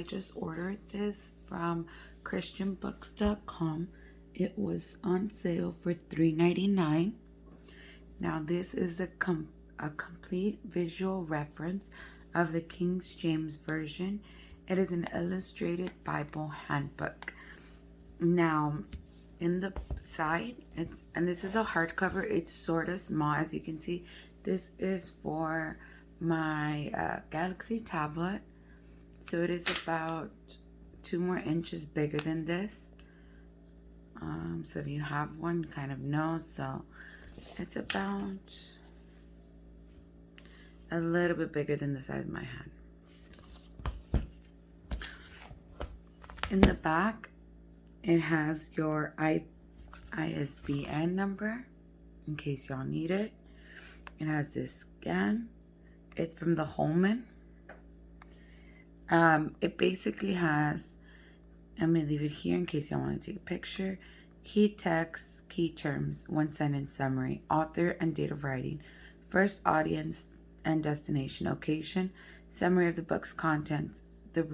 I just ordered this from christianbooks.com. It was on sale for $3.99. Now this is a complete visual reference of the King James Version. It is an illustrated Bible handbook. Now in the side, this is a hardcover. It's sort of small, as you can see. This is for my Galaxy tablet. So it is about 2 more inches bigger than this. So if you have one, you kind of know. So it's about a little bit bigger than the size of my hand. In the back, it has your ISBN number in case y'all need it. It has this scan. It's from the Holman. It basically has, I'm going to leave it here in case y'all want to take a picture. Key text, key terms, 1-sentence summary, author and date of writing, first audience and destination, occasion, summary of the book's contents, the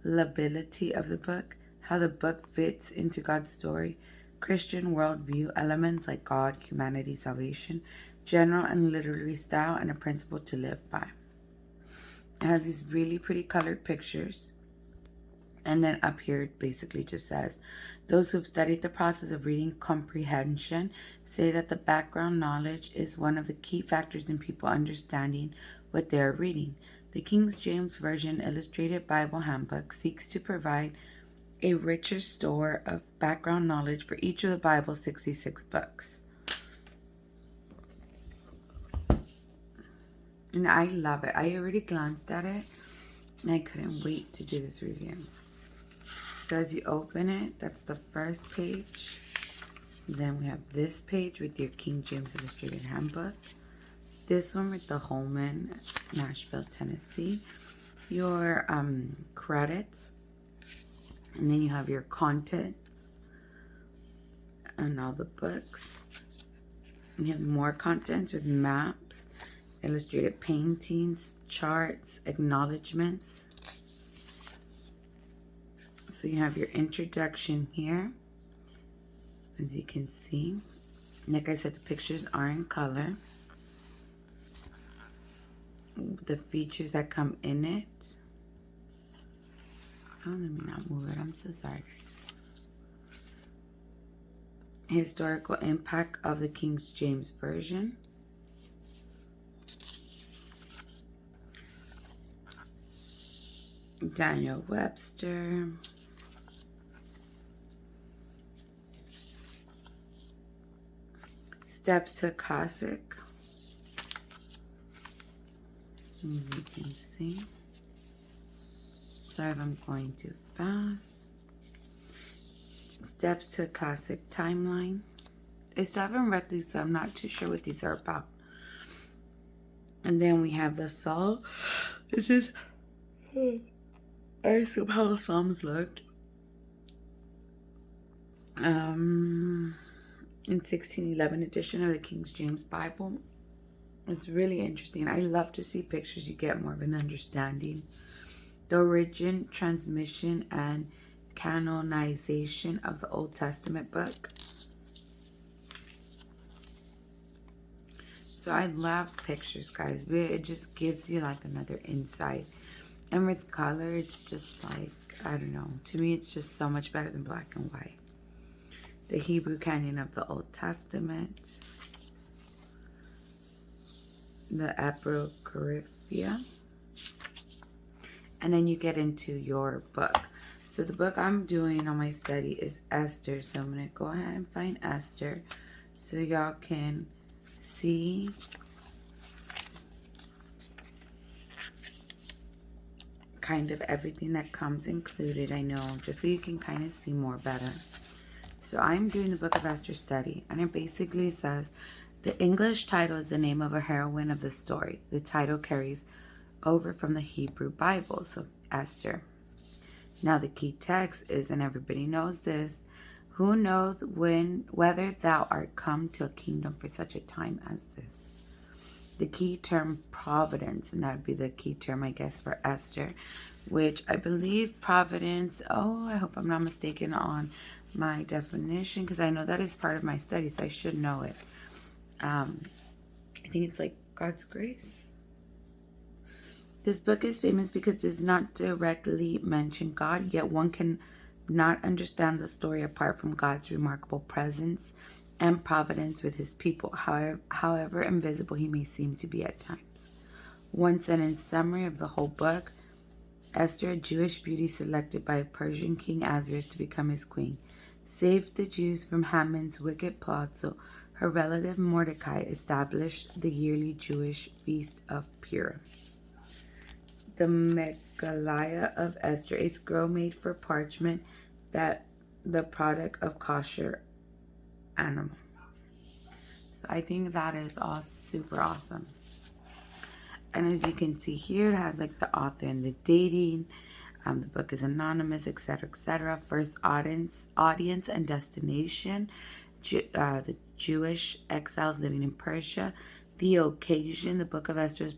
relatability of the book, how the book fits into God's story, Christian worldview, elements like God, humanity, salvation, general and literary style, and a principle to live by. It has these really pretty colored pictures. And then up here it basically just says, those who have studied the process of reading comprehension say that the background knowledge is one of the key factors in people understanding what they are reading. The King James Version Illustrated Bible Handbook seeks to provide a richer store of background knowledge for each of the Bible's 66 books. And I love it. I already glanced at it and I couldn't wait to do this review. So as you open it, that's the first page. Then we have this page with your King James Illustrated Handbook. This one with the Holman, Nashville, Tennessee. Your credits. And then you have your contents and all the books. And you have more contents with maps, illustrated paintings, charts, acknowledgements. So you have your introduction here, as you can see. Like I said, the pictures are in color. The features that come in it. Oh, let me not move it. I'm so sorry, guys. Historical impact of the King James Version. Daniel Webster. Steps to Classic. As you can see. Sorry if I'm going too fast. Steps to Classic Timeline. I still haven't read these, so I'm not too sure what these are about. And then we have the Psalm. This is, I assume how the Psalms looked. In 1611 edition of the King James Bible. It's really interesting. I love to see pictures. You get more of an understanding. The origin, transmission, and canonization of the Old Testament book. So I love pictures, guys. It just gives you like another insight. And with color, it's just like, I don't know. To me, it's just so much better than black and white. The Hebrew canon of the Old Testament. The Apocrypha. And then you get into your book. So the book I'm doing on my study is Esther. So I'm going to go ahead and find Esther so y'all can see kind of everything that comes included. I know, just so you can kind of see more better. So I'm doing the Book of Esther study, and it basically says the English title is the name of a heroine of the story. The title carries over from the Hebrew Bible, so Esther. Now the key text is, and everybody knows this, who knows whether thou art come to a kingdom for such a time as this. The key term providence, and that would be the key term, I guess, for Esther, which I believe providence, oh, I hope I'm not mistaken on my definition, because I know that is part of my study, so I should know it. I think it's like God's grace. This book is famous because it does not directly mention God, yet one can not understand the story apart from God's remarkable presence and providence with his people, however invisible he may seem to be at times. One sentence summary of the whole book: Esther, a Jewish beauty selected by Persian King Ahasuerus to become his queen, saved the Jews from Haman's wicked plot, so her relative Mordecai established the yearly Jewish feast of Purim. The Meghallah of Esther, a scroll made for parchment, that the product of kosher animal. So I think that is all super awesome. And as you can see here, it has like the author and the dating. The book is anonymous, etc., etc. First audience and destination: the Jewish exiles living in Persia. The occasion: the Book of Esther is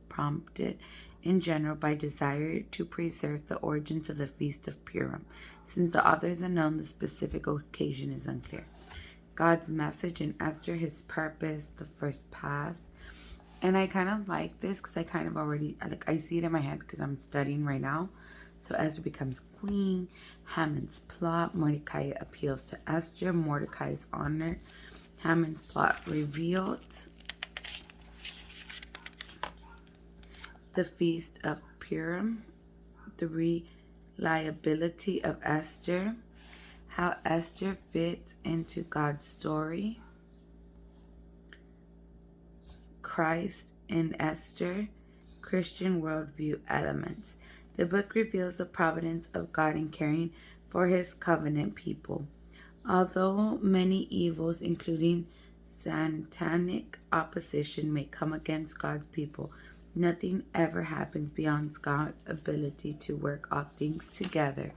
prompted in general by desire to preserve the origins of the Feast of Purim. Since the author is unknown, the specific occasion is unclear. God's message in Esther, his purpose, the first pass. And I kind of like this because I kind of already, like, I see it in my head because I'm studying right now. So Esther becomes queen, Haman's plot, Mordecai appeals to Esther, Mordecai is honored, Haman's plot revealed, the Feast of Purim, the reliability of Esther, how Esther fits into God's story, Christ in Esther, Christian worldview elements. The book reveals the providence of God in caring for his covenant people. Although many evils, including satanic opposition, may come against God's people, nothing ever happens beyond God's ability to work all things together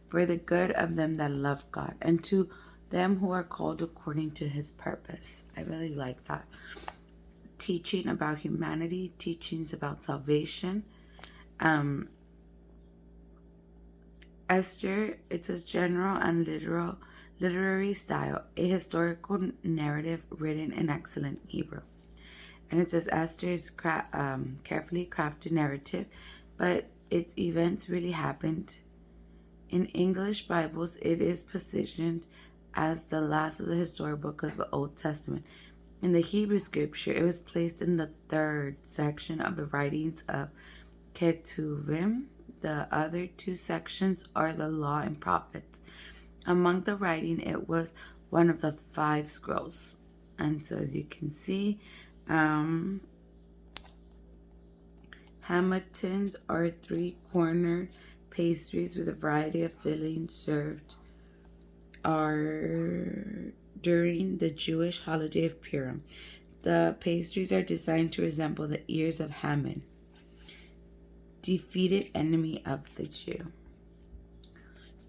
for the good of them that love God and to them who are called according to his purpose. I really like that. Teaching about humanity, teachings about salvation. Esther, it says general and literary style, a historical narrative written in excellent Hebrew. And it says Esther is carefully crafted narrative, but its events really happened. In English Bibles, it is positioned as the last of the historic book of the Old Testament. In the Hebrew scripture, it was placed in the third section of the writings of Ketuvim. The other two sections are the law and prophets. Among the writing, it was one of the 5 scrolls. And so as you can see, hamatins are 3-cornered pastries with a variety of fillings served during the Jewish holiday of Purim. The pastries are designed to resemble the ears of Haman, defeated enemy of the Jew.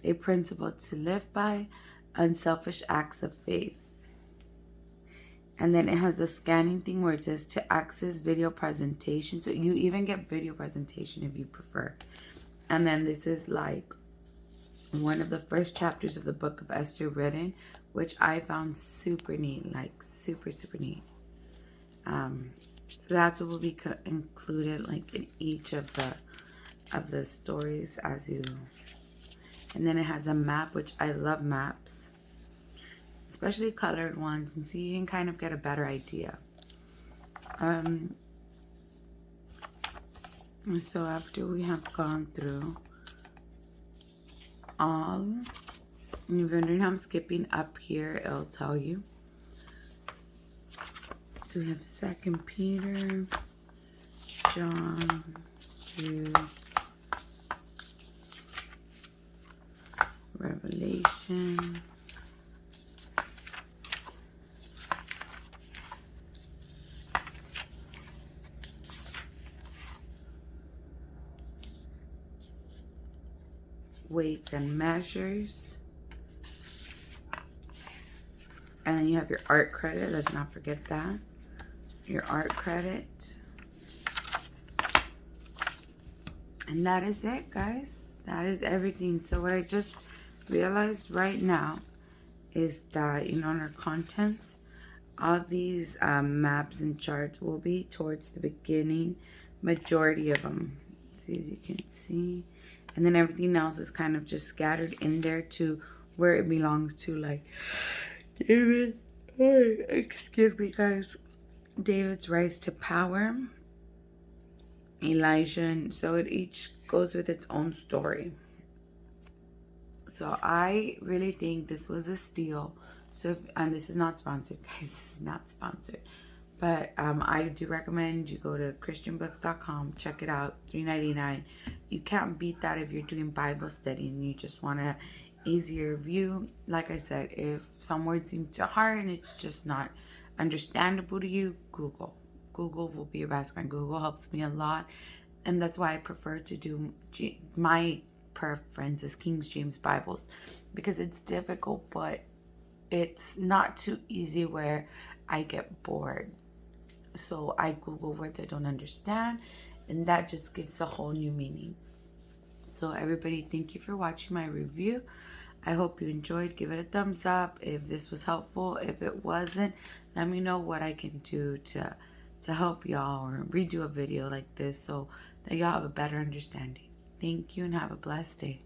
A principle to live by: unselfish acts of faith. And then it has a scanning thing where it says to access video presentation. So you even get video presentation if you prefer. And then this is like one of the first chapters of the book of Esther written, which I found super neat, like super, super neat. So that's what will be included like in each of the stories as you. And then it has a map, which I love maps, especially colored ones, and so you can kind of get a better idea. So after we have gone through all, if you're wondering how I'm skipping up here, it'll tell you. So we have 2 Peter, John, Jude, Revelation, weights and measures, and then you have your art credit. Let's not forget that, your art credit. And that is it, guys. That is everything. So what I just realized right now is that, in our contents, all these maps and charts will be towards the beginning, majority of them. See, as you can see. And then everything else is kind of just scattered in there to where it belongs to, like David, excuse me, guys, David's rise to power, Elijah, and so it each goes with its own story. So I really think this was a steal. So and this is not sponsored, guys. This is not sponsored. But I do recommend you go to christianbooks.com, check it out, $3.99. You can't beat that if you're doing Bible study and you just want a easier view. Like I said, if some words seem too hard and it's just not understandable to you, Google. Google will be your best friend. Google helps me a lot. And that's why I prefer to do my preference is King James Bibles, because it's difficult, but it's not too easy where I get bored. So I Google words I don't understand, and that just gives a whole new meaning. So everybody, thank you for watching my review. I hope you enjoyed. Give it a thumbs up if this was helpful. If it wasn't, let me know what I can do to help y'all, or redo a video like this so that y'all have a better understanding. Thank you and have a blessed day.